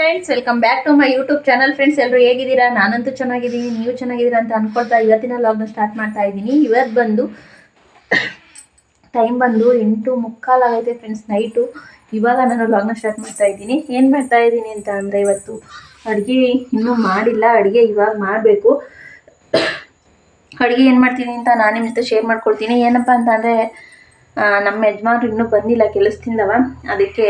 Friends, welcome back to my YouTube channel. Friends, ಎಲ್ಲರೂ ಹೇಗಿದ್ದೀರಾ? ನಾನಂತೂ ಚೆನ್ನಾಗಿದ್ದೀನಿ, ನೀವು ಚೆನ್ನಾಗಿದ್ದೀರಾ ಅಂತ ಅನ್ಕೊಳ್ತಾ ಇವತ್ತಿನ ವ್ಲಾಗ್ನ ಸ್ಟಾರ್ಟ್ ಮಾಡ್ತಾ ಇದ್ದೀನಿ. ಇವತ್ತು ಬಂದು ಟೈಮ್ ಬಂದು 8:45 ಆಗೈತೆ ಫ್ರೆಂಡ್ಸ್, ನೈಟು. ಇವಾಗ ನಾನು ವ್ಲಾಗ್ನ ಸ್ಟಾರ್ಟ್ ಮಾಡ್ತಾ ಇದ್ದೀನಿ. ಏನು ಮಾಡ್ತಾ ಇದ್ದೀನಿ ಅಂತ ಅಂದರೆ, ಇವತ್ತು ಅಡುಗೆ ಇನ್ನೂ ಮಾಡಿಲ್ಲ, ಅಡುಗೆ ಇವಾಗ ಮಾಡಬೇಕು. ಅಡುಗೆ ಏನು ಮಾಡ್ತೀನಿ ಅಂತ ನಾನು ನಿಮ್ಮ ಜೊತೆ ಶೇರ್ ಮಾಡ್ಕೊಳ್ತೀನಿ. ಏನಪ್ಪ ಅಂತಂದರೆ, ನಮ್ಮ ಯಜಮಾನ್ರು ಇನ್ನೂ ಬಂದಿಲ್ಲ ಕೆಲಸದಿಂದವ, ಅದಕ್ಕೆ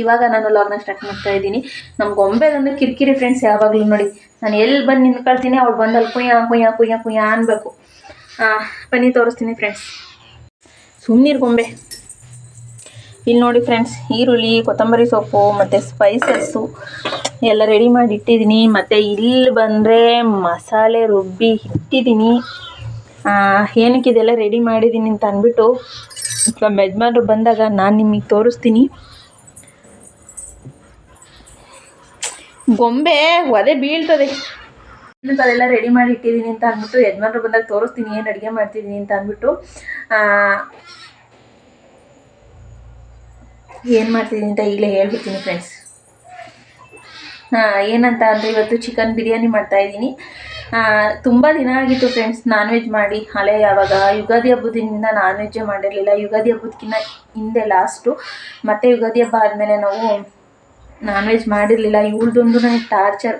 ಇವಾಗ ನಾನು ವ್ಲಾಗ್ನ ಸ್ಟಾರ್ಟ್ ಮಾಡ್ತಾ ಇದ್ದೀನಿ. ನಮ್ಮ ಗೊಂಬೆದೊಂದು ಕಿರಿಕಿರಿ ಫ್ರೆಂಡ್ಸ್, ಯಾವಾಗಲೂ ನೋಡಿ. ನಾನು ಎಲ್ಲಿ ಬಂದು ನಿಂತ್ಕೊಳ್ತೀನಿ, ಅವ್ಳು ಬಂದು ಅಲ್ಲಿ ಕುಯ್ಯ ಕುಯ್ಯ ಕುಯ್ಯ ಕುಯ್ಯ ಅನ್ಬೇಕು. ಬನ್ನಿ ತೋರಿಸ್ತೀನಿ ಫ್ರೆಂಡ್ಸ್. ಸುಮ್ಮನೀರು ಗೊಂಬೆ. ಇಲ್ಲಿ ನೋಡಿ ಫ್ರೆಂಡ್ಸ್, ಈರುಳ್ಳಿ, ಕೊತ್ತಂಬರಿ ಸೊಪ್ಪು ಮತ್ತು ಸ್ಪೈಸಸ್ಸು ಎಲ್ಲ ರೆಡಿ ಮಾಡಿ ಇಟ್ಟಿದ್ದೀನಿ. ಮತ್ತು ಇಲ್ಲಿ ಬಂದರೆ ಮಸಾಲೆ ರುಬ್ಬಿ ಇಟ್ಟಿದ್ದೀನಿ. ಏನಕ್ಕೆ ಇದೆಲ್ಲ ರೆಡಿ ಮಾಡಿದ್ದೀನಿ ಅಂತ ಅಂದ್ಬಿಟ್ಟು ನಮ್ಮ ಯಜಮಾನ್ರು ಬಂದಾಗ ನಾನು ನಿಮಗೆ ತೋರಿಸ್ತೀನಿ. ಗೊಂಬೆ ಒದೆ ಬೀಳ್ತದೆ. ಅದೆಲ್ಲ ರೆಡಿ ಮಾಡಿ ಇಟ್ಟಿದ್ದೀನಿ ಅಂತ ಅಂದ್ಬಿಟ್ಟು ಯಜಮಾನ್ರು ಬಂದಾಗ ತೋರಿಸ್ತೀನಿ ಏನು ಅಡುಗೆ ಮಾಡ್ತಿದ್ದೀನಿ ಅಂತ ಅಂದ್ಬಿಟ್ಟು. ಏನು ಮಾಡ್ತಿದ್ದೀನಿ ಅಂತ ಈಗಲೇ ಹೇಳ್ಬಿಡ್ತೀನಿ ಫ್ರೆಂಡ್ಸ್. ಏನಂತ ಅಂದರೆ, ಇವತ್ತು ಚಿಕನ್ ಬಿರಿಯಾನಿ ಮಾಡ್ತಾಯಿದ್ದೀನಿ. ತುಂಬ ದಿನ ಆಗಿತ್ತು ಫ್ರೆಂಡ್ಸ್ ನಾನ್ ವೆಜ್ ಮಾಡಿ. ಹಳೆ ಯಾವಾಗ ಯುಗಾದಿ ಹಬ್ಬದಿಂದ ನಾನ್ ವೆಜ್ಜೇ ಮಾಡಿರಲಿಲ್ಲ. ಯುಗಾದಿ ಹಬ್ಬದಕ್ಕಿಂತ ಹಿಂದೆ ಲಾಸ್ಟು, ಮತ್ತು ಯುಗಾದಿ ಹಬ್ಬ ಆದಮೇಲೆ ನಾವು ನಾನ್ ವೆಜ್ ಮಾಡಿರಲಿಲ್ಲ. ಇವಳದೊಂದು ನನಗೆ ಟಾರ್ಚರ್.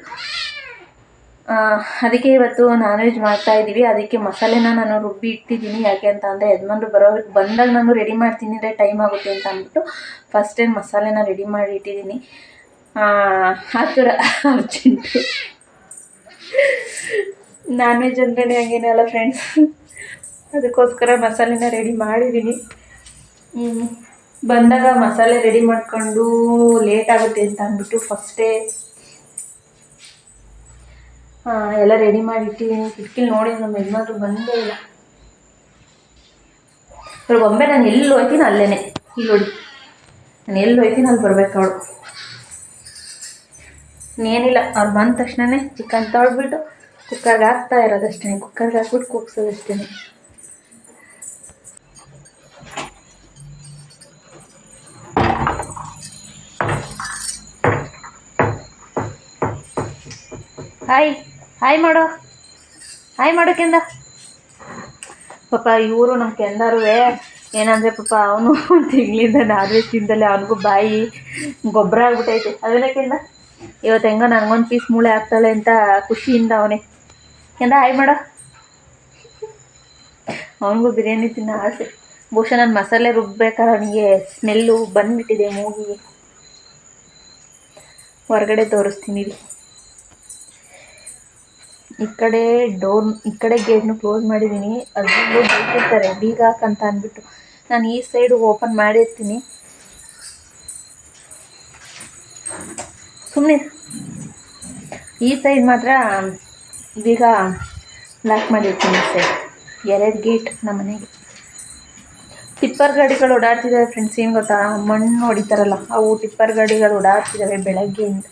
ಅದಕ್ಕೆ ಇವತ್ತು ನಾನ್ ವೆಜ್ ಮಾಡ್ತಾಯಿದ್ದೀವಿ. ಅದಕ್ಕೆ ಮಸಾಲೆನ ನಾನು ರುಬ್ಬಿ ಇಟ್ಟಿದ್ದೀನಿ. ಯಾಕೆ ಅಂತ ಅಂದರೆ, ಯಜಮಾನ್ರು ಬಂದಾಗ ನಾನು ರೆಡಿ ಮಾಡ್ತೀನಿ ಅಂದರೆ ಟೈಮ್ ಆಗುತ್ತೆ ಅಂತ ಅಂದ್ಬಿಟ್ಟು ಫಸ್ಟ್ ಟೈಮ್ ಮಸಾಲೆನ ರೆಡಿ ಮಾಡಿ ಇಟ್ಟಿದ್ದೀನಿ. ಆ ಥರ ಅರ್ಜೆಂಟು. ನಾನ್ ವೆಜ್ ಅಂದ್ರೇ ಹಂಗೇನೆ ಅಲ್ಲ ಫ್ರೆಂಡ್ಸ್, ಅದಕ್ಕೋಸ್ಕರ ಮಸಾಲೆನ ರೆಡಿ ಮಾಡಿದ್ದೀನಿ. ಬಂದಾಗ ಮಸಾಲೆ ರೆಡಿ ಮಾಡ್ಕೊಂಡು ಲೇಟ್ ಆಗುತ್ತೆ ಅಂತ ಅಂದ್ಬಿಟ್ಟು ಫಸ್ಟೇ ಎಲ್ಲ ರೆಡಿ ಮಾಡಿ ಇಟ್ಟಿದ್ದೀನಿ. ಕಿಟಕಿಲಿ ನೋಡಿ ನಮ್ಮ ಯಜಮಾನ್ರು ಬಂದೇ ಇಲ್ಲ. ಇವಾಗ ಗೊಂಬೆ ನಾನು ಎಲ್ಲಿ ಹೋಗ್ತೀನಿ ಅಲ್ಲೇ, ಇಲ್ಲಿ ನೋಡಿ, ನಾನು ಎಲ್ಲಿ ಹೋಗ್ತೀನಿ ಅಲ್ಲಿ ಬರ್ಬೇಕು ಅವಳು. ಇನ್ನೇನಿಲ್ಲ, ಅವ್ರು ಬಂದ ತಕ್ಷಣವೇ ಚಿಕನ್ ತೊಳೆದ್ಬಿಟ್ಟು ಕುಕ್ಕರ್ಗೆ ಹಾಕ್ತಾ ಇರೋದಷ್ಟೇ. ಕುಕ್ಕರ್ಗೆ ಹಾಕ್ಬಿಟ್ಟು ಕೂಗ್ಸೋದಷ್ಟೇ. ಹಾಯ್ ಹಾಯ್ ಮಾಡು, ಹಾಯ್ ಮಾಡೋಕೆಂದ. ಪಾಪ ಇವರು ನಮ್ಮ ಕೆಂದಾರು ಏನಂದರೆ, ಪಾಪ ಅವನು ತಿಂಗಳಿಂದ ನಾನ್ ವೆಜ್ ತಿಂದಲೇ ಅವನಿಗೂ ಬಾಯಿ ಗೊಬ್ಬರ ಆಗ್ಬಿಟ್ಟೈತೆ. ಅದೆಲ್ಲಕ್ಕಿಂದ ಇವತ್ತು ಹೆಂಗೋ ನನಗೊಂದು ಪೀಸ್ ಮೂಳೆ ಆಗ್ತಾಳೆ ಅಂತ ಖುಷಿಯಿಂದ ಅವನೇ ಕೆಂದ ಹಾಯ್ ಮಾಡೋ. ಅವನಿಗೂ ಬಿರಿಯಾನಿ ತಿನ್ನೋ ಆಸೆ. ಬಹುಶಃ ನಾನು ಮಸಾಲೆ ರುಬ್ಬೇಕಾದ್ರೆ ಅವನಿಗೆ ಸ್ಮೆಲ್ಲು ಬಂದುಬಿಟ್ಟಿದೆ ಮೂಗಿಗೆ. ಹೊರಗಡೆ ತೋರಿಸ್ತೀನಿ. ಈ ಕಡೆ ಗೇಟ್ನು ಕ್ಲೋಸ್ ಮಾಡಿದ್ದೀನಿ. ಅದರಲ್ಲೂ ಬೈತಿರ್ತಾರೆ ಬೀಗ ಹಾಕಂತ ಅಂದ್ಬಿಟ್ಟು. ನಾನು ಈ ಸೈಡು ಓಪನ್ ಮಾಡಿರ್ತೀನಿ. ಸುಮ್ಮನೆ ಈ ಸೈಡ್ ಮಾತ್ರ ಬೀಗ ಲಾಕ್ ಮಾಡಿರ್ತೀನಿ. ಈ ಸೈಡ್ 2 ಗೇಟ್ ನಮ್ಮ ಮನೆಗೆ. ಟಿಪ್ಪರ್ ಗಾಡಿಗಳು ಓಡಾಡ್ತಿದ್ದಾವೆ ಫ್ರೆಂಡ್ಸ್. ಏನು ಗೊತ್ತಾ, ಮಣ್ಣು ಹೊಡಿತಾರಲ್ಲ, ಅವು ಟಿಪ್ಪರ್ ಗಾಡಿಗಳು ಓಡಾಡ್ತಿದ್ದಾವೆ ಬೆಳಗ್ಗೆಯಿಂದ.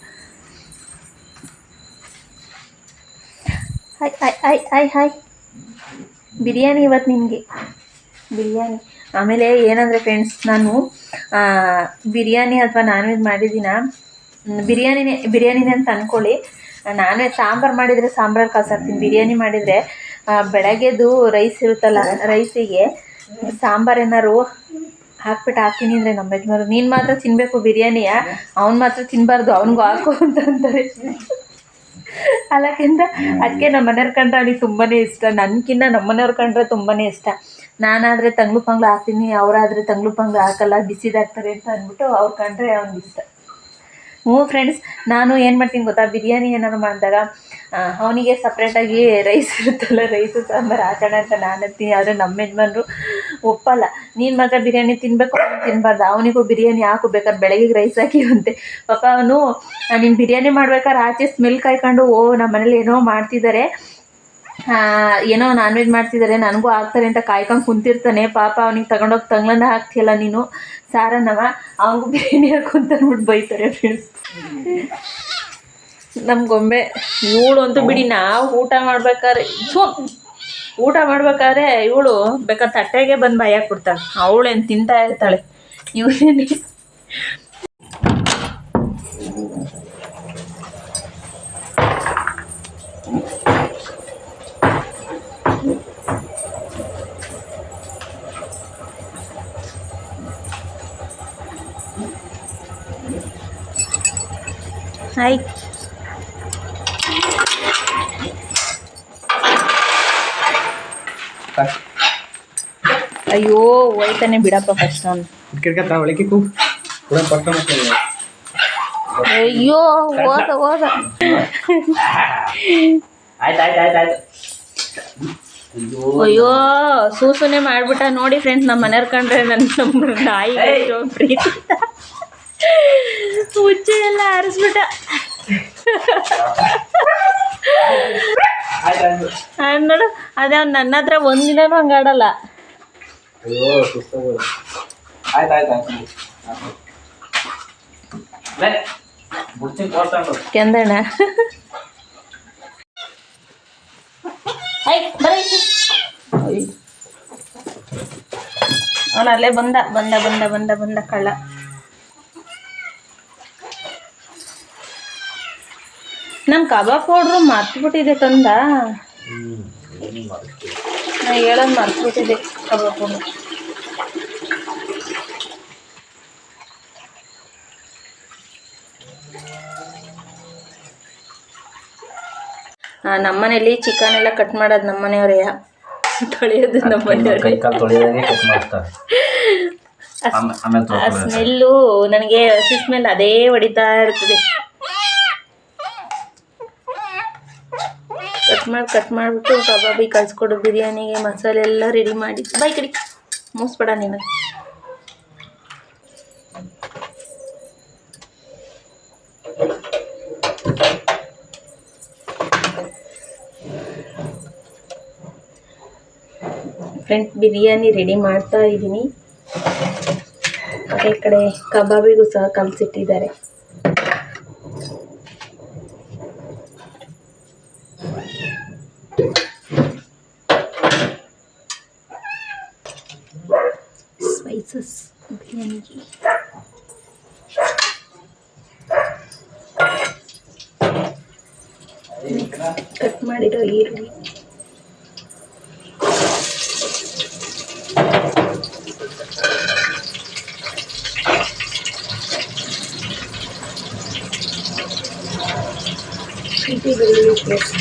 Hi hi hi hi hi. Biryani ಇವತ್ತು ನಿಮಗೆ ಬಿರಿಯಾನಿ. ಆಮೇಲೆ ಏನಂದರೆ ಫ್ರೆಂಡ್ಸ್, ನಾನು ಬಿರಿಯಾನಿ ಅಥವಾ ನಾನ್ ವೆಜ್ ಮಾಡಿದ್ದೀನ, ಬಿರಿಯಾನಿನೇ ಅಂತ ಅಂದ್ಕೊಳ್ಳಿ. ನಾನ್ ವೆಜ್ ಸಾಂಬಾರು ಮಾಡಿದರೆ ಸಾಂಬಾರು ಕಾಸಾಕ್ತೀನಿ. ಬಿರಿಯಾನಿ ಮಾಡಿದರೆ ಬೆಳಗ್ಗೆದು ರೈಸ್ ಇರುತ್ತಲ್ಲ, ರೈಸಿಗೆ ಸಾಂಬಾರು ಏನಾರು ಹಾಕ್ಬಿಟ್ಟು ಹಾಕ್ತೀನಿ ಅಂದರೆ ನಮ್ಮ ಯಜಮಾನರು, ನೀನು ಮಾತ್ರ ತಿನ್ನಬೇಕು ಬಿರಿಯಾನಿಯ, ಅವ್ನು ಮಾತ್ರ ತಿನ್ನಬಾರ್ದು, ಅವ್ನಿಗೂ ಹಾಕು ಅಂತ ಅಂತಾರೆ. ಅಲ್ಲಕ್ಕಿಂತ ಅದಕ್ಕೆ ನಮ್ಮ ಮನೆಯವ್ರ ಕಂಡ್ರೆ ಅವನಿಗೆ ತುಂಬಾ ಇಷ್ಟ. ನನಗಿನ್ನ ನಮ್ಮ ಮನೆಯವ್ರ ಕಂಡ್ರೆ ತುಂಬಾ ಇಷ್ಟ. ನಾನಾದರೆ ತಂಗ್ಳು ಪಂಗ್ಳು ಹಾಕ್ತೀನಿ, ಅವರಾದರೆ ತಂಗ್ಳು ಪಂಗ್ಳು ಹಾಕಲ್ಲ, ಬಿಸಿದಾಗ್ತಾರೆ ಅಂತ ಅಂದ್ಬಿಟ್ಟು ಅವ್ರ ಕಂಡ್ರೆ ಅವ್ನಿಗೆ ಇಷ್ಟ. ಫ್ರೆಂಡ್ಸ್, ನಾನು ಏನು ಮಾಡ್ತೀನಿ ಗೊತ್ತಾ, ಬಿರಿಯಾನಿ ಏನಾದ್ರು ಮಾಡಿದಾಗ ಅವನಿಗೆ ಸಪ್ರೇಟಾಗಿ ರೈಸ್ ಇರುತ್ತಲ್ಲ, ರೈಸು ಸಾಂಬಾರು ಹಾಕೋಣ ಅಂತ ನಾನು ಅಂತೀನಿ. ಆದರೆ ನಮ್ಮ ಯಜಮಾನ್ರು ಒಪ್ಪಲ್ಲ. ನೀನು ಮಾತ್ರ ಬಿರಿಯಾನಿ ತಿನ್ನಬೇಕು, ಅವನು ತಿನ್ನಬಾರ್ದು, ಅವನಿಗೂ ಬಿರಿಯಾನಿ ಹಾಕಬೇಕಾದ್ರೆ ಬೆಳಗ್ಗೆ ರೈಸ್ ಹಾಕಿವಂತೆ. ಪಾಪ ಅವನು ನೀನು ಬಿರಿಯಾನಿ ಮಾಡ್ಬೇಕಾದ್ರೆ ಆಚೆ ಸ್ಮೆಲ್ ಕಾಯ್ಕೊಂಡು, ನಮ್ಮ ಮನೇಲಿ ಏನೋ ಮಾಡ್ತಿದ್ದಾರೆ, ಏನೋ ನಾನ್ ವೆಜ್ ಮಾಡ್ತಿದ್ದಾರೆ, ನನಗೂ ಹಾಕ್ತಾರೆ ಅಂತ ಕಾಯ್ಕೊಂಡು ಕುಂತಿರ್ತಾನೆ. ಪಾಪ ಅವನಿಗೆ ತಗೊಂಡೋಗಿ ತಂಗ್ಳನ್ನ ಹಾಕ್ತಿಯಲ್ಲ ನೀನು ಸಾರನ್ನವ, ಅವನಿಗೂ ಬಿರಿಯಾನಿ ಹಾಕೊಂತ ಅಂದ್ಬಿಟ್ಟು ಬೈತಾರೆ ಫ್ರೆಂಡ್ಸ್. ನಮ್ಮ ಗೊಂಬೆ ಇವಳು ಅಂತೂ ಬಿಡಿ. ನಾವು ಊಟ ಮಾಡ್ಬೇಕಾದ್ರೆ ಇವಳು ಬೇಕಾದ್ರೆ ತಟ್ಟೆಗೆ ಬಂದು ಬಾಯಿ ಹಾಕ್ಬಿಡ್ತಾಳೆ. ಅವಳೇನು ತಿಂತಾ ಇರ್ತಾಳೆ. ಇವಳೇನೆ ಆಯ್ತು. ಅಯ್ಯೋ ಹೋಯ್ತಾನೆ ಬಿಡಪ್ಪ ಫಸ್ಟ್ ನಾನು. ಅಯ್ಯೋ ಹೋದ ಅಯ್ಯೋ ಸೂಸುನೆ ಮಾಡ್ಬಿಟ್ಟ ನೋಡಿ ಫ್ರೆಂಡ್ಸ್. ನಮ್ಮ ಮನೆಯವ್ರ ಕಂಡ್ರೆ ನಮ್ಮ ನಾಯಿ ಪ್ರೀತಿ ಹುಚ್ಚೆ ಎಲ್ಲ ಆರಿಸ್ಬಿಟ್ಟ. ನೋಡು ಅದೇ ಅವ್ನು ನನ್ನ ಹತ್ರ ಒಂದಿನೂ ಹಂಗೆ ಆಡಲ್ಲ. ಕೆಂದಣ್ಣ ಅವನು ಅಲ್ಲೇ ಬಂದ ಬಂದ ಬಂದ ಬಂದ ಬಂದ ಕಳ್ಳ. ನನ್ನ ಕಬಾಬ್ ಪೌಡ್ರು ಮರ್ತ್ಬಿಟ್ಟಿದೆ ತಂದ. ನಾ ಹೇಳೋದು ಮರ್ತ್ಬಿಟ್ಟಿದೆ ಕಬಾಬ್ ಪೌಡ್ರು. ನಮ್ಮನೇಲಿ ಚಿಕನ್ ಎಲ್ಲ ಕಟ್ ಮಾಡೋದು ನಮ್ಮನೆಯವರೇ, ತೊಳೆಯೋದು ನಮ್ಮನೆಯವ್ರೆ. ಆ ಸ್ಮೆಲ್ಲು ನನಗೆ ಹಸಿ ಸ್ಮೆಲ್ ಅದೇ ಹೊಡಿತಾ ಇರ್ತದೆ. ಕಟ್ ಮಾಡಿಬಿಟ್ಟು ಕಬಾಬಿಗೆ ಕಳಿಸ್ಕೊಡು. ಬಿರಿಯಾನಿಗೆ ಮಸಾಲೆ ಎಲ್ಲ ರೆಡಿ ಮಾಡಿ ಬೈ ಕಡಿ ಮೂಸ್ಬೇಡ ನೀನು. ಫ್ರೆಂಡ್ಸ್ ಬಿರಿಯಾನಿ ರೆಡಿ ಮಾಡ್ತಾ ಇದ್ದೀನಿ. ಅದೇ ಕಡೆ ಕಬಾಬಿಗೂ ಸಹ ಕಲಸಿಟ್ಟಿದ್ದಾರೆ. ಸ್ಪೈಸಸ್ ಬಿರಿಯಾನಿಗೆ ಕಟ್ ಮಾಡಿರೋ ಈರುಳ್ಳಿ, ಶುಂಠಿ ಬೆಳ್ಳುಳ್ಳಿ ಪೇಸ್ಟ್,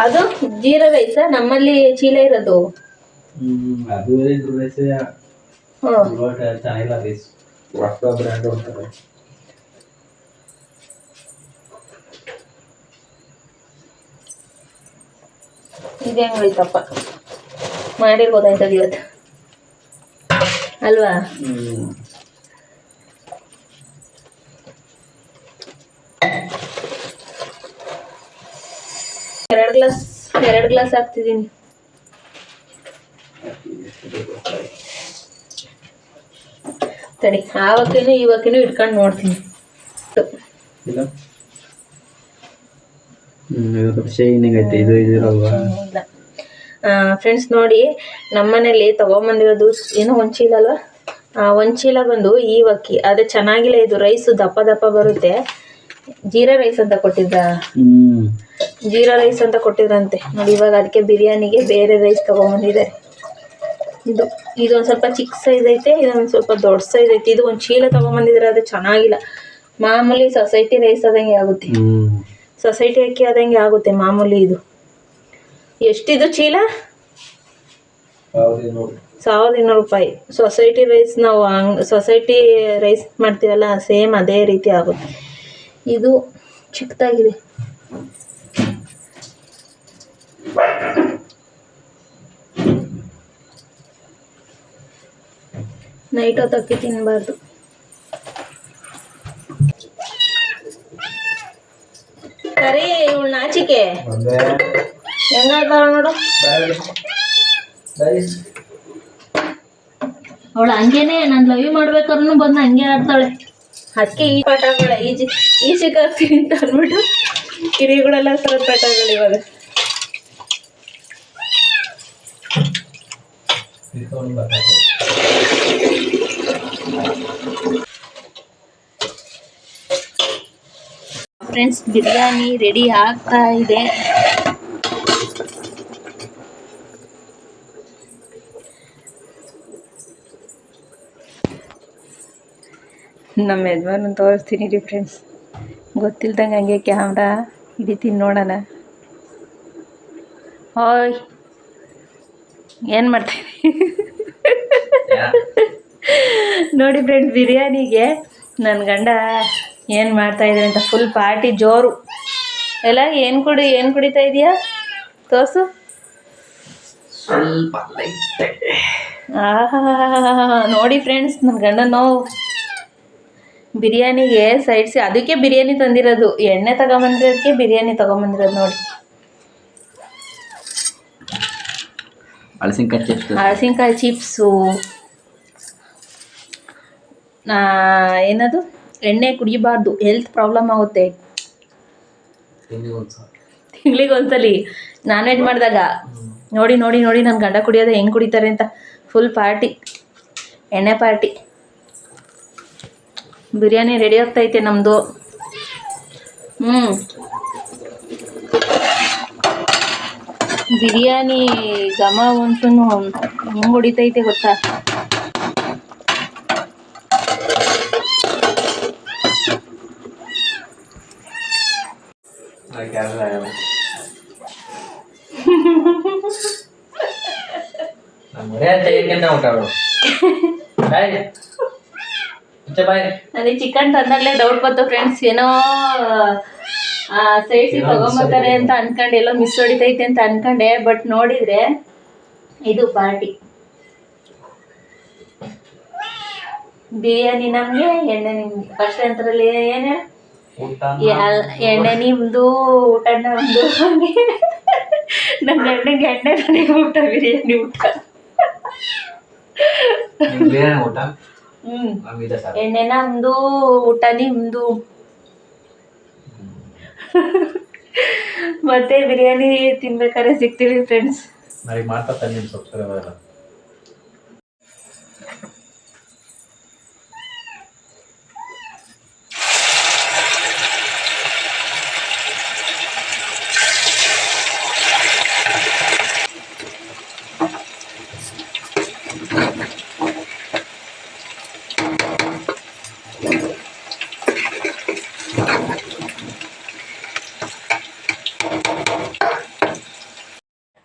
ಅದು ಜೀರಾ ರೈಸ್ ನಮ್ಮಲ್ಲಿ ಚೀಲ ಇರೋದು. ಅದು ರೈಸ್ ಚೆನ್ನಾಗಿಲ್ಲ ರೈಸ್ ಹೊಸ ಬ್ರ್ಯಾಂಡ್ ಅಂತಾರೆ. ಇದೆ ಹೆಂಗೋಯ್ತಪ್ಪ ಮಾಡಿರ್ಬೋದಾಯ್ತದ ಇವತ್ತು ಅಲ್ವಾ? ಎರಡು ಗ್ಲಾಸ್ ಹಾಕ್ತಿದ್ದೀನಿ. ತಡಿ ಆವಕ್ಕೇನು ಇವಕ್ಕೇನು ಇಟ್ಕೊಂಡು ನೋಡ್ತೀನಿ. ಫ್ರೆಂಡ್ಸ್ ನೋಡಿ ನಮ್ಮನೇಲಿ ತಗೊಂಬಂದಿರೋದು ಏನೋ ಒಂದು ಚೀಲ ಅಲ್ವಾ, ಒಂದು ಚೀಲ ಬಂದು ಈವಕ್ಕಿ. ಅದೇ ಚೆನ್ನಾಗಿಲ್ಲ ಇದು ರೈಸು ದಪ್ಪ ದಪ್ಪ ಬರುತ್ತೆ. ಜೀರಾ ರೈಸ್ ಅಂತ ಕೊಟ್ಟಿದ್ದ, ಜೀರಾ ರೈಸ್ ಅಂತ ಕೊಟ್ಟಿದ್ರಂತೆ ನೋಡಿ. ಇವಾಗ ಅದಕ್ಕೆ ಬಿರಿಯಾನಿಗೆ ಬೇರೆ ರೈಸ್ ತೊಗೊಂಬಂದಿದ್ದಾರೆ. ಇದೊಂದು ಸ್ವಲ್ಪ ಚಿಕ್ಕ ಸೈಜ್ ಐತೆ, ಇದೊಂದು ಸ್ವಲ್ಪ ದೊಡ್ಡ ಸೈಜ್ ಐತೆ. ಇದು ಒಂದು ಚೀಲ ತೊಗೊಂಬಂದಿದ್ದಾರೆ, ಅದು ಚೆನ್ನಾಗಿಲ್ಲ. ಮಾಮೂಲಿ ಸೊಸೈಟಿ ರೈಸ್ ಆದಂಗೆ ಆಗುತ್ತೆ, ಸೊಸೈಟಿ ಅಕ್ಕಿ ಆದಂಗೆ ಆಗುತ್ತೆ ಮಾಮೂಲಿ. ಇದು ಎಷ್ಟಿದು ಚೀಲ? 1200 ರೂಪಾಯಿ. ಸೊಸೈಟಿ ರೈಸ್ ನಾವು ಸೊಸೈಟಿ ರೈಸ್ ಮಾಡ್ತೀವಲ್ಲ ಸೇಮ್ ಅದೇ ರೀತಿ ಆಗುತ್ತೆ. ಇದು ಚಿಕ್ಕದಾಗಿದೆ. ನೈಟ್ ಹೊತ್ತು ಅಕ್ಕಿ ತಿನ್ನಬಾರ್ದು. ಕರಿ ಇವಳು ನಾಚಿಕೆ. ಹೆಂಗಾಗ್ತಾಳ ನೋಡು ಅವಳು ಹಂಗೇನೆ ನಾನು ಲವ್ ಯು ಮಾಡ್ಬೇಕಾದ್ರೂ ಬಂದು ಹಂಗೆ ಆಡ್ತಾಳೆ. ಅದಕ್ಕೆ ಈ ಪಾಠಗಳ ಈಜಿಗೆ ಆಗ್ತೀನಿ ಅಂತ ಅಂದ್ಬಿಟ್ಟು ಕಿರಿಗಳೆಲ್ಲ ಥರದ ಪಾಠಗಳು ಇವಾಗ. ಫ್ರೆಂಡ್ಸ್, ಬಿರಿಯಾನಿ ರೆಡಿ ಆಗ್ತಾ ಇದೆ. ನಮ್ಮ ಯಜಮಾನ ತೋರಿಸ್ತೀನಿ ರೀ ಫ್ರೆಂಡ್ಸ್. ಗೊತ್ತಿಲ್ದಂಗೆ ಹಂಗೆ ಕ್ಯಾಮ್ರಾ ಹಿಡಿತೀನಿ ನೋಡೋಣ. ಓಯ್ ಏನು ಮಾಡ್ತೀನಿ ನೋಡಿ ಫ್ರೆಂಡ್ಸ್, ಬಿರಿಯಾನಿಗೆ ನನ್ನ ಗಂಡ ಏನು ಮಾಡ್ತಾಯಿದ್ದಾರೆ ಅಂತ ಫುಲ್ ಪಾರ್ಟಿ ಜೋರು. ಎಲ್ಲ ಏನು ಕುಡಿತಾ ಇದೆಯಾ ತೋರಿಸು. ನೋಡಿ ಫ್ರೆಂಡ್ಸ್, ನನ್ನ ಗಂಡ ನೋವು ಬಿರಿಯಾನಿಗೆ ಸೈಡ್ಸಿ. ಅದಕ್ಕೆ ಬಿರಿಯಾನಿ ತಂದಿರೋದು, ಎಣ್ಣೆ ತಗೊಂಬಂದಿರೋದಕ್ಕೆ ಬಿರಿಯಾನಿ ತಗೊಂಬಂದಿರೋದು ನೋಡಿ. ಹಳಸಿನ್ಕಾಯಿ ಚಿಪ್ಸು. ಏನದು, ಎಣ್ಣೆ ಕುಡಿಯಬಾರ್ದು, ಹೆಲ್ತ್ ಪ್ರಾಬ್ಲಮ್ ಆಗುತ್ತೆ. ತಿಂಗಳಿಗೆ ಒಂದ್ಸಲಿ ನಾನ್ ವೆಜ್ ಮಾಡಿದಾಗ ನೋಡಿ ನೋಡಿ ನೋಡಿ ನನ್ನ ಗಂಡ ಕುಡಿಯೋದು ಹೆಂಗೆ ಕುಡಿತಾರೆ ಅಂತ. ಫುಲ್ ಪಾರ್ಟಿ, ಎಣ್ಣೆ ಪಾರ್ಟಿ. ಬಿರಿಯಾನಿ ರೆಡಿ ಆಗ್ತೈತೆ ನಮ್ಮದು. ಬಿರಿಯಾನಿ ಘಮ ಅಂತೂ ಹೆಂಗೆ ಹೊಡಿತೈತೆ ಗೊತ್ತಾ. ನನಗೆ ಚಿಕನ್ ತಂದಾಗಲೇ ಡೌಟ್ ಬಂತು ಫ್ರೆಂಡ್ಸ್. ಏನೋ ಸೈಡ್ಸಿಗೆ ತಗೊಂಬರ್ತಾರೆ ಅಂತ ಅನ್ಕೊಂಡೆ, ಎಲ್ಲೋ ಮಿಸ್ ಹೊಡಿತೈತೆ ಅಂತ ಅನ್ಕೊಂಡೆ. ಬಟ್ ನೋಡಿದ್ರೆ ಇದು ಪಾರ್ಟಿ. ಬಿರಿಯಾನಿ ನಮಗೆ, ಎಣ್ಣೆ ನಿಮ್ಗೆ. ಫಸ್ಟ್ ಅಂತರಲ್ಲಿ ಏನು, ಎಣ್ಣೆ ನಿಮ್ದು, ಊಟ ನಮ್ದು. ನನ್ನ ಗಂಡಂಗೆ ಎಣ್ಣೆ ನನಗೆ ಊಟ, ಬಿರಿಯಾನಿ ಊಟ. ಎಣ್ಣೆ ನಮ್ದು, ಊಟ ನಿಮ್ದು. ಮತ್ತೆ ಬಿರಿಯಾನಿ ತಿನ್ಬೇಕಾದ್ರೆ ಸಿಗ್ತೀವಿ ಫ್ರೆಂಡ್ಸ್.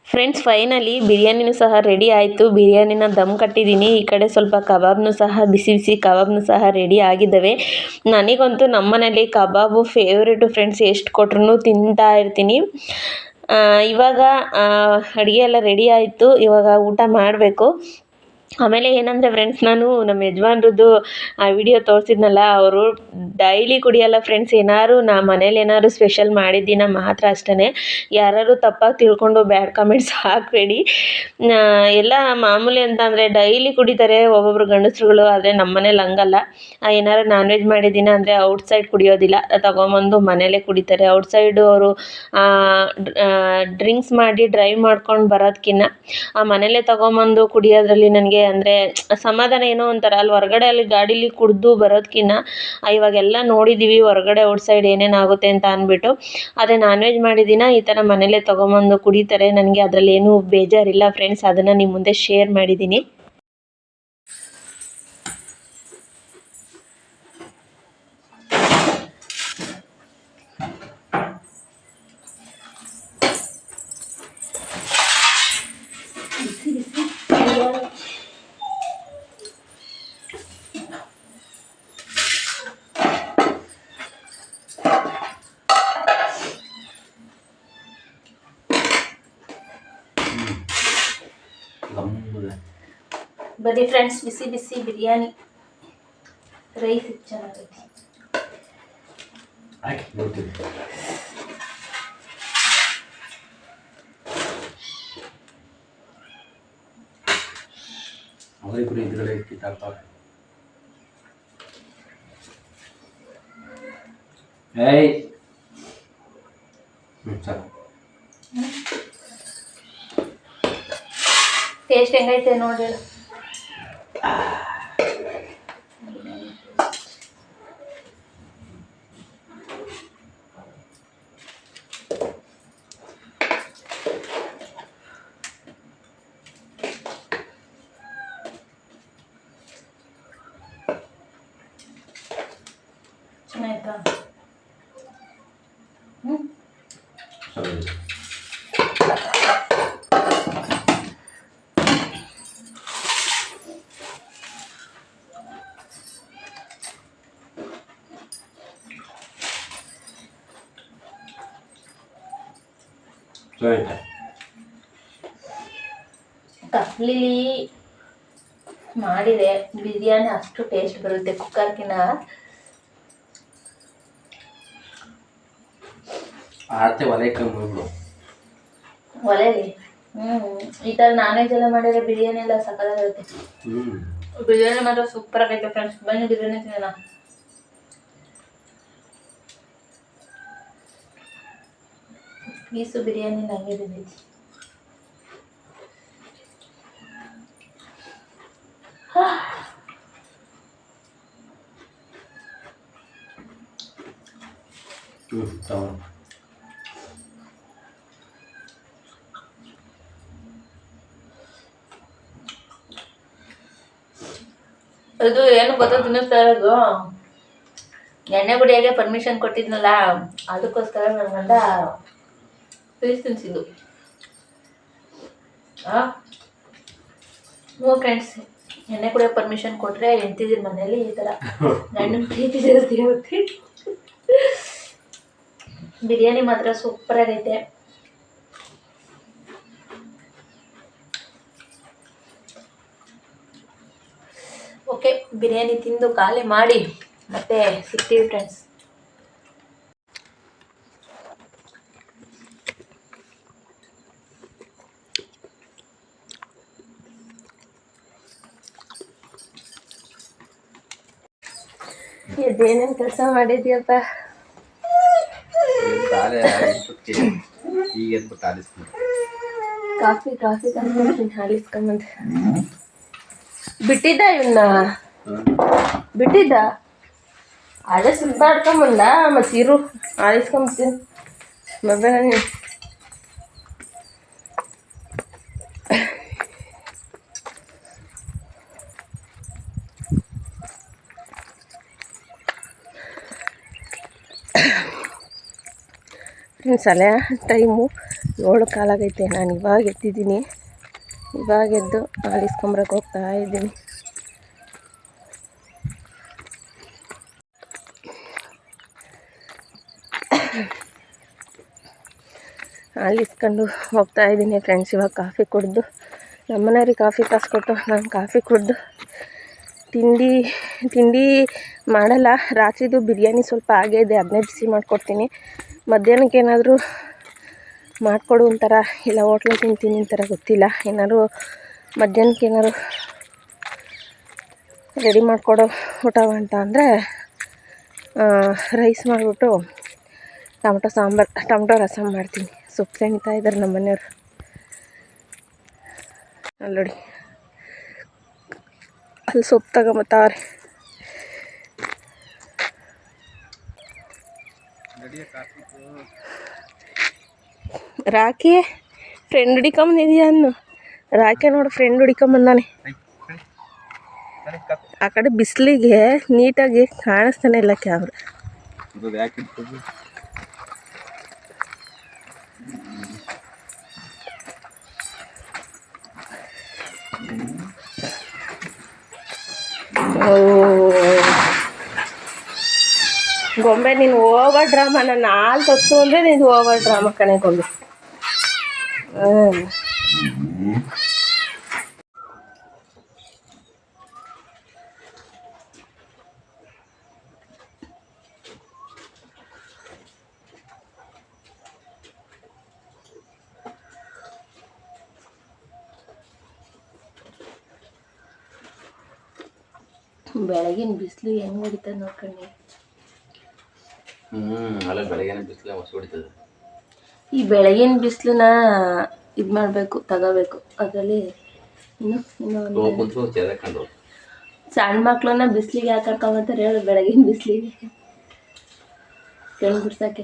ಫ್ರೆಂಡ್ಸ್, ಫೈನಲಿ ಬಿರಿಯಾನಿನೂ ಸಹ ರೆಡಿ ಆಯಿತು. ಬಿರಿಯಾನಿನ ದಮ್ ಕಟ್ಟಿದ್ದೀನಿ. ಈ ಕಡೆ ಸ್ವಲ್ಪ ಕಬಾಬ್ನು ಸಹ, ಬಿಸಿ ಬಿಸಿ ಕಬಾಬ್ನು ಸಹ ರೆಡಿ ಆಗಿದ್ದಾವೆ. ನನಗಂತೂ ನಮ್ಮನೇಲಿ ಕಬಾಬು ಫೇವ್ರೇಟು ಫ್ರೆಂಡ್ಸ್. ಎಷ್ಟು ಕೊಟ್ರು ತಿಂತಾ ಇರ್ತೀನಿ. ಇವಾಗ ಅಡುಗೆ ಎಲ್ಲ ರೆಡಿ ಆಯಿತು. ಇವಾಗ ಊಟ ಮಾಡಬೇಕು. ಆಮೇಲೆ ಏನಂದರೆ ಫ್ರೆಂಡ್ಸ್, ನಾನು ನಮ್ಮ ಯಜಮಾನ್ರದ್ದು ಆ ವಿಡಿಯೋ ತೋರಿಸಿದ್ನಲ್ಲ, ಅವರು ಡೈಲಿ ಕುಡಿಯೋಲ್ಲ ಫ್ರೆಂಡ್ಸ್. ಏನಾದ್ರು ಮನೇಲಿ ಏನಾದ್ರು ಸ್ಪೆಷಲ್ ಮಾಡಿದ್ದಿನ ಮಾತ್ರ ಅಷ್ಟೇ. ಯಾರು ತಪ್ಪಾಗಿ ತಿಳ್ಕೊಂಡು ಬ್ಯಾಡ್ ಕಮೆಂಟ್ಸ್ ಹಾಕಬೇಡಿ. ಎಲ್ಲ ಮಾಮೂಲಿ ಅಂತ ಅಂದರೆ ಡೈಲಿ ಕುಡಿತಾರೆ ಒಬ್ಬೊಬ್ರು ಗಂಡಸ್ರುಗಳು. ಆದರೆ ನಮ್ಮ ಮನೇಲಿ ಹಂಗಲ್ಲ. ಏನಾದ್ರು ನಾನ್ ವೆಜ್ ಮಾಡಿದ್ದಿನ ಅಂದರೆ ಔಟ್ಸೈಡ್ ಕುಡಿಯೋದಿಲ್ಲ, ತಗೊಂಬಂದು ಮನೇಲೇ ಕುಡಿತಾರೆ. ಔಟ್ಸೈಡು ಅವರು ಡ್ರಿಂಕ್ಸ್ ಮಾಡಿ ಡ್ರೈವ್ ಮಾಡ್ಕೊಂಡು ಬರೋದಕ್ಕಿಂತ ಮನೇಲೇ ತಗೊಂಬಂದು ಕುಡಿಯೋದ್ರಲ್ಲಿ ನನಗೆ ಅಂದರೆ ಸಮಾಧಾನ ಏನೋ ಒಂಥರ. ಅಲ್ಲಿ ಹೊರಗಡೆ ಅಲ್ಲಿ ಗಾಡೀಲಿ ಕುಡಿದು ಬರೋದಕ್ಕಿಂತ ಇವಾಗೆಲ್ಲ ನೋಡಿದ್ದೀವಿ ಹೊರಗಡೆ ಔಟ್ಸೈಡ್ ಏನೇನಾಗುತ್ತೆ ಅಂತ ಅಂದ್ಬಿಟ್ಟು. ಆದರೆ ನಾನ್ ವೆಜ್ ಮಾಡಿದಿನ ಈ ಥರ ಮನೇಲೇ ತೊಗೊಂಬಂದು ಕುಡಿತಾರೆ. ನನಗೆ ಅದರಲ್ಲಿ ಏನೂ ಬೇಜಾರಿಲ್ಲ ಫ್ರೆಂಡ್ಸ್. ಅದನ್ನು ನಿಮ್ಮ ಮುಂದೆ ಶೇರ್ ಮಾಡಿದ್ದೀನಿ. ಬನ್ನಿ ಫ್ರೆಂಡ್ಸ್, ಬಿಸಿ ಬಿಸಿ ಬಿರಿಯಾನಿ. ರೈಸ್ ಚೆನ್ನಾಗೈತಿ. ಅವರಿಬ್ಬರು ಇದ್ಗಡೆ ಕಿತ್ತಾಡ್ತಾರೆ. ಏಯ್ ಸರ್ ಟೇಸ್ಟ್ ಹೆಂಗೈತೆ ನೋಡಿ. ಚೆನ್ನಾಯ್ತಾ? ಸರಿ ಸರಿ ಕಪ್ಲಿ ಮಾಡಿದೆ ಬಿರಿಯಾನಿ ಅಷ್ಟು ಟೇಸ್ಟ್ ಬರುತ್ತೆ ಕುಕ್ಕರ್ಕಿನ. ಆಡ್ತೆ ಒಲೆ ಕಮ್ಮಿ ಒಲೆಯಲ್ಲಿ ಈ ಥರ ನಾನ್ ವೆಜ್ ಎಲ್ಲ ಮಾಡಿದ್ರೆ ಬಿರಿಯಾನಿ ಎಲ್ಲ ಸಕ್ಕತ್ತಾಗಿರುತ್ತೆ. ಬಿರಿಯಾನಿ ಮಾತ್ರ ಸೂಪರ್ ಆಗೈತೆ ಫ್ರೆಂಡ್ಸ್. ಬನ್ನಿ ಬಿರಿಯಾನಿ ತಿನ್ನೋಣ. ಪೀಸು ಬಿರಿಯಾನಿ ನಂಗೆ ಬಿದ್ದೈತಿ. ಅದು ಏನು ಗೊತ್ತಾ ತಿನ್ನಿಸ್ತಾ ಇರೋದು, ಎಣ್ಣೆ ಗುಡಿಯಾಗೆ ಪರ್ಮಿಷನ್ ಕೊಟ್ಟಿದ್ನಲ್ಲ ಅದಕ್ಕೋಸ್ಕರ ನನ್ನ ಗಂಡ ಪೀಸ್ ತಿನ್ಸಿದ್ದು. ನೋ ಫ್ರೆಂಡ್ಸ್, ಎಣ್ಣೆ ಕುಡಿಯೋಕೆ ಪರ್ಮಿಷನ್ ಕೊಟ್ಟರೆ ಹೆಂಡ್ತಿದಿರ ಮನೇಲಿ ಈ ಥರ ಗಂಡನ ಪ್ರೀತಿ ಜಾಸ್ತಿ ಆಗುತ್ತೆ. ಬಿರಿಯಾನಿ ಮಾತ್ರ ಸೂಪರ್ ಆಗೈತೆ. ಓಕೆ, ಬಿರಿಯಾನಿ ತಿಂದು ಖಾಲಿ ಮಾಡಿ ಮತ್ತೆ ಸಿಗ್ತೀವಿ ಫ್ರೆಂಡ್ಸ್. ಇದೇನೇನು ಕೆಲಸ ಮಾಡಿದ್ಯಪ್ಪ? ಈಗ ಎದ್ಬಿಟ್ಟು ಆಲಿಸ್ತೀನಿ. ಕಾಫಿ ತಂದ್ಕೊಡ್ತೀನಿ, ಆಲಿಸ್ಕೊಂಬಂದು. ಬಿಟ್ಟಿದ್ದ ಇವನ್ನ ಬಿಟ್ಟಿದ್ದ ಅದೇ ಸುತ್ತಾಡ್ಕೊಂಬಂದ. ಮತ್ತೆ ಇರು ಆಲಿಸ್ಕೊಂಬತ್ತೀನಿ ಮೊಬೈಲ್. ಸಲ ಟೈಮು 7 ಕಾಲಾಗೈತೆ. ನಾನು ಇವಾಗ ಎದ್ದಿದ್ದೀನಿ. ಇವಾಗ ಎದ್ದು ಆಲಿಸ್ಕೊಂಬರಕ್ಕೆ ಹೋಗ್ತಾ ಇದ್ದೀನಿ. ಆಲಿಸ್ಕೊಂಡು ಹೋಗ್ತಾ ಇದ್ದೀನಿ ಫ್ರೆಂಡ್ಸ್. ಇವಾಗ ಕಾಫಿ ಕುಡಿದು ನಮ್ಮನೆಯವ್ರಿಗೆ ಕಾಫಿ ಕಾಸ್ಕೊಟ್ಟು ನಾನು ಕಾಫಿ ಕುಡಿದು ತಿಂಡಿ ಮಾಡಲ್ಲ. ರಾತ್ರಿದು ಬಿರಿಯಾನಿ ಸ್ವಲ್ಪ ಆಗೇ ಇದೆ, ಅದನ್ನೇ ಬಿಸಿ ಮಾಡಿಕೊಡ್ತೀನಿ. ಮಧ್ಯಾಹ್ನಕ್ಕೆ ಏನಾದರೂ ಮಾಡಿಕೊಡು ಅಂತಾರ, ಇಲ್ಲ ಹೋಟ್ಲಲ್ಲಿ ತಿಂತೀನಿ ಅಂತಾರ, ಗೊತ್ತಿಲ್ಲ. ಏನಾದ್ರು ಮಧ್ಯಾಹ್ನಕ್ಕೆ ಏನಾದ್ರು ರೆಡಿ ಮಾಡಿಕೊಡೋ ಊಟ ಅಂತ ಅಂದರೆ ರೈಸ್ ಮಾಡಿಬಿಟ್ಟು ಟೊಮಟೊ ರಸಂ ಮಾಡ್ತೀನಿ. ಸೊಪ್ಪು ಸೆಣಿತಾ ಇದ್ದಾರೆ ನಮ್ಮ ಮನೆಯವರು. ಅಲ್ಲಿ ನೋಡಿ, ಅಲ್ಲಿ ಸೊಪ್ಪು ತಗೊಂಬತ್ತವ್ರೆ. ರಾಕಿ ಫ್ರೆಂಡ್ ಹುಡಿಕೊಂಬಂದಿದ್ಯಾ ಅನ್ನು. ರಾಕಿ ನೋಡು ಫ್ರೆಂಡ್ ಹುಡಿಕೊಂಬಂದಾನೆ. ಆ ಕಡೆ ಬಿಸಿಲಿಗೆ ನೀಟಾಗಿ ಕಾಣಿಸ್ತಾನೆ ಇಲ್ಲ ಕ್ಯಾಮ್ರಾ. ಗೊಂಬೆ ನೀನು ಓವರ್ ಡ್ರಾಮಾ. ನಾನು ಹಾಲು ತೊತ್ತು ಅಂದರೆ ನೀನು ಓವರ್ ಡ್ರಾಮಾ ಕಣೆ ಗೊಂಬೆ. ಬೆಳಗಿನ ಬಿಸಿಲು ಹೆಂಗೆ ಹೊಡಿತದೆ ನೋಡ್ಕೊಂಡು. ಅಲ್ಲ ಬೆಳಗ್ಗೆನೆ ಬಿಸಿಲು ಹೊಸ ಹೊಡಿತದೆ. ಈ ಬೆಳಗಿನ ಬಿಸಿಲನ್ನ ಇದು ಮಾಡಬೇಕು, ತಗೋಬೇಕು. ಅದರಲ್ಲಿ ಕುಂತ್ಕೊಂಡು ತೆರೆಕೊಂಡು ಸಣ್ಣ ಮಕ್ಳನ್ನ ಬಿಸಿಲಿಗೆ ಯಾಕೆ ಕರ್ಕೊಂಬರ್ತಾರೆ ಹೇಳು? ಬೆಳಗಿನ ಬಿಸಿಲಿಗೆ ಕಣ್ಣು ಬಿಡ್ಸೋಕ್ಕೆ.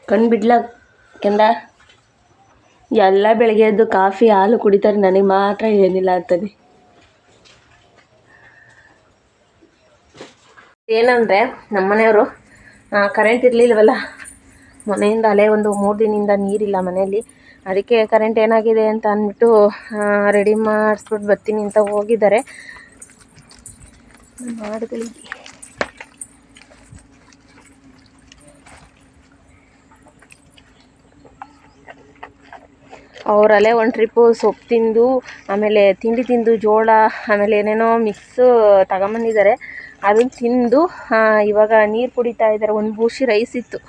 ಕಣ್ಣು ಬಿಡ್ಲ ಕೆಂದ ಎಲ್ಲ ಬೆಳಗ್ಗೆ ಎದ್ದು ಕಾಫಿ ಹಾಲು ಕುಡಿತಾರೆ, ನನಗೆ ಮಾತ್ರ ಏನಿಲ್ಲ ಅಂತಾನೆ. ಏನಂದರೆ ನಮ್ಮನೆಯವರು ಕರೆಂಟ್ ಇರಲಿಲ್ವಲ್ಲ ಮನೆಯಿಂದ, ಅಲ್ಲೇ ಒಂದು 3 ದಿನದಿಂದ ನೀರಿಲ್ಲ ಮನೆಯಲ್ಲಿ. ಅದಕ್ಕೆ ಕರೆಂಟ್ ಏನಾಗಿದೆ ಅಂತ ಅಂದ್ಬಿಟ್ಟು ರೆಡಿ ಮಾಡಿಸ್ಬಿಟ್ಟು ಬರ್ತೀನಿ ಅಂತ ಹೋಗಿದ್ದಾರೆ ಮಾಡುಗಳಿಗೆ. ಅವರಲ್ಲೇ ಒಂದು ಟ್ರಿಪ್ಪು ಸೊಪ್ಪು ತಿಂದು, ಆಮೇಲೆ ತಿಂಡಿ ತಿಂದು, ಜೋಳ ಆಮೇಲೆ ಏನೇನೋ ಮಿಕ್ಸ್ ತಗೊಂಬಂದಿದ್ದಾರೆ. ಅದನ್ನು ತಿಂದು ಇವಾಗ ನೀರು ಕುಡಿತಾ ಇದ್ದಾರೆ. ಒಂದು ಬೂಸಿ ರೈಸ್ ಇತ್ತು,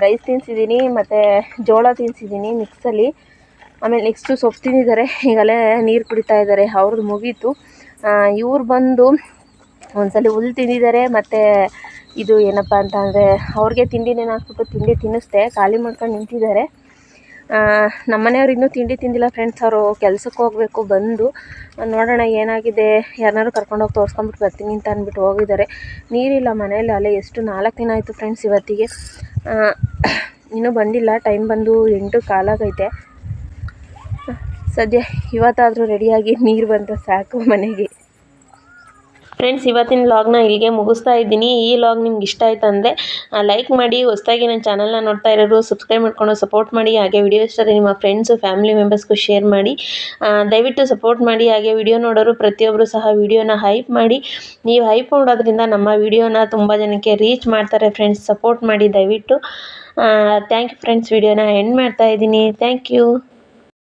ರೈಸ್ ತಿನ್ನಿಸಿದ್ದೀನಿ ಮತ್ತು ಜೋಳ ತಿನ್ನಿಸಿದ್ದೀನಿ ಮಿಕ್ಸಲ್ಲಿ. ಆಮೇಲೆ ನೆಕ್ಸ್ಟು ಸೊಪ್ಪು ತಿಂದಿದ್ದಾರೆ. ಈಗಲೇ ನೀರು ಕುಡಿತಾ ಇದ್ದಾರೆ. ಅವ್ರದ್ದು ಮುಗೀತು. ಇವ್ರು ಬಂದು ಒಂದ್ಸಲ ಹುಲ್ಲು ತಿಂದಿದ್ದಾರೆ. ಮತ್ತು ಇದು ಏನಪ್ಪ ಅಂತ ಅಂದರೆ ಅವ್ರಿಗೆ ತಿಂಡಿನೇನು ಹಾಕ್ಬಿಟ್ಟು ತಿಂಡಿ ತಿನ್ನಿಸ್ದೆ, ಖಾಲಿ ಮಾಡ್ಕೊಂಡು ನಿಂತಿದ್ದಾರೆ. ನಮ್ಮನೆಯವ್ರು ಇನ್ನೂ ತಿಂಡಿ ತಿಂದಿಲ್ಲ ಫ್ರೆಂಡ್ಸ್. ಅವರು ಕೆಲ್ಸಕ್ಕೆ ಹೋಗಬೇಕು. ಬಂದು ನೋಡೋಣ ಏನಾಗಿದೆ, ಯಾರನ್ನಾರು ಕರ್ಕೊಂಡೋಗಿ ತೋರಿಸ್ಕೊಂಬಿಟ್ಟು ಬರ್ತೀನಿ ಅಂತ ಅಂದ್ಬಿಟ್ಟು ಹೋಗಿದ್ದಾರೆ. ನೀರಿಲ್ಲ ಮನೇಲಿ. ಅಲ್ಲೇ ಎಷ್ಟು 4 ದಿನ ಆಯಿತು ಫ್ರೆಂಡ್ಸ್ ಇವತ್ತಿಗೆ. ಇನ್ನೂ ಬಂದಿಲ್ಲ. ಟೈಮ್ ಬಂದು 8:15 ಆಗೈತೆ. ಸದ್ಯ ಇವತ್ತಾದರೂ ರೆಡಿಯಾಗಿ ನೀರು ಬಂದರೆ ಸಾಕು ಮನೆಗೆ. ಫ್ರೆಂಡ್ಸ್, ಇವತ್ತಿನ ವ್ಲಾಗ್ನ ಇಲ್ಲಿಗೆ ಮುಗಿಸ್ತಾ ಇದ್ದೀನಿ. ಈ ವ್ಲಾಗ್ ನಿಮ್ಗೆ ಇಷ್ಟ ಆಯ್ತು ಅಂದರೆ ಲೈಕ್ ಮಾಡಿ. ಹೊಸದಾಗಿ ನನ್ನ ಚಾನಲ್ನ ನೋಡ್ತಾ ಇರೋರು ಸಬ್ಸ್ಕ್ರೈಬ್ ಮಾಡ್ಕೊಂಡು ಸಪೋರ್ಟ್ ಮಾಡಿ. ಹಾಗೆ ವಿಡಿಯೋ ಇಷ್ಟ ಆದರೆ ನಿಮ್ಮ ಫ್ರೆಂಡ್ಸು ಫ್ಯಾಮಿಲಿ ಮೆಂಬರ್ಸ್ಗೂ ಶೇರ್ ಮಾಡಿ. ದಯವಿಟ್ಟು ಸಪೋರ್ಟ್ ಮಾಡಿ. ಹಾಗೆ ವಿಡಿಯೋ ನೋಡೋರು ಪ್ರತಿಯೊಬ್ಬರು ಸಹ ವಿಡಿಯೋನ ಹೈಪ್ ಮಾಡಿ. ನೀವು ಹೈಪ್ ಮಾಡೋದ್ರಿಂದ ನಮ್ಮ ವಿಡಿಯೋನ ತುಂಬ ಜನಕ್ಕೆ ರೀಚ್ ಮಾಡ್ತಾರೆ ಫ್ರೆಂಡ್ಸ್. ಸಪೋರ್ಟ್ ಮಾಡಿ ದಯವಿಟ್ಟು. Thank you friends. ವಿಡಿಯೋನ ಎಂಡ್ ಮಾಡ್ತಾ ಇದ್ದೀನಿ. Thank you.